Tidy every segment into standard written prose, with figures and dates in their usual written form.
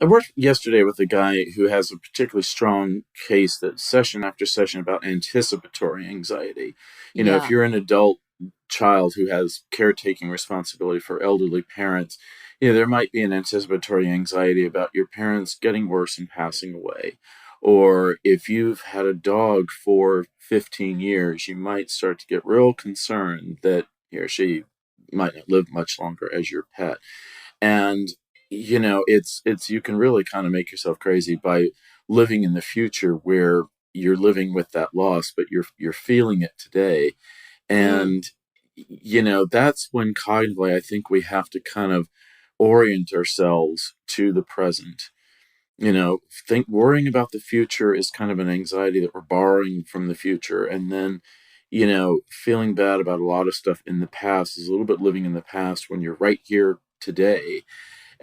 I worked yesterday with a guy who has a particularly strong case that session after session about anticipatory anxiety. If Yeah. you're an adult child who has caretaking responsibility for elderly parents, there might be an anticipatory anxiety about your parents getting worse and passing away. Or if you've had a dog for 15 years, you might start to get real concerned that he or she might not live much longer as your pet. And it's you can really kind of make yourself crazy by living in the future where you're living with that loss, but you're feeling it today. Mm. And that's when cognitively I think we have to kind of orient ourselves to the present. Think worrying about the future is kind of an anxiety that we're borrowing from the future. And then feeling bad about a lot of stuff in the past is a little bit living in the past when you're right here today.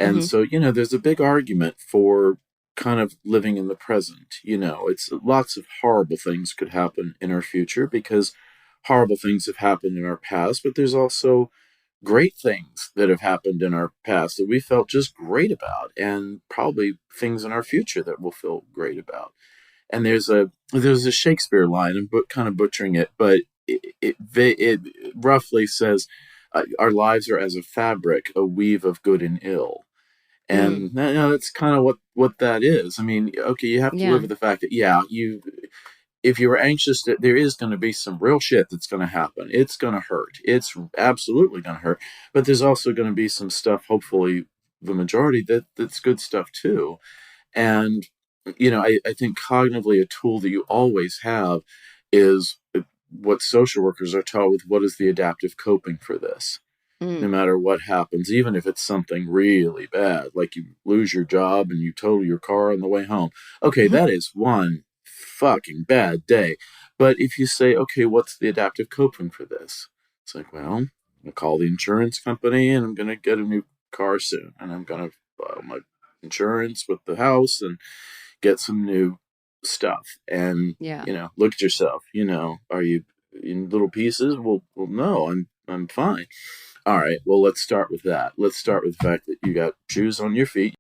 And Hmm. so, there's a big argument for kind of living in the present. It's lots of horrible things could happen in our future because horrible things have happened in our past, but there's also great things that have happened in our past that we felt just great about, and probably things in our future that we'll feel great about. And there's a Shakespeare line, I'm kind of butchering it, but it roughly says, "Our lives are as a fabric, a weave of good and ill." Mm. And that's kind of what that is. I mean, okay, you have to live Yeah. with the fact that, yeah, if you were anxious, that there is going to be some real shit that's going to happen. It's going to hurt. It's absolutely going to hurt. But there's also going to be some stuff, hopefully the majority, that's good stuff too. And I think cognitively a tool that you always have is what social workers are taught with: what is the adaptive coping for this? No Mm. matter what happens, even if it's something really bad, like you lose your job and you total your car on the way home. Okay, that is one fucking bad day. But if you say, okay, what's the adaptive coping for this? It's like, well, I'm going to call the insurance company and I'm going to get a new car soon. And I'm going to file my insurance with the house and get some new stuff. And, Yeah. look at yourself. Are you in little pieces? Well, no, I'm fine. All right, well, let's start with that. Let's start with the fact that you got shoes on your feet.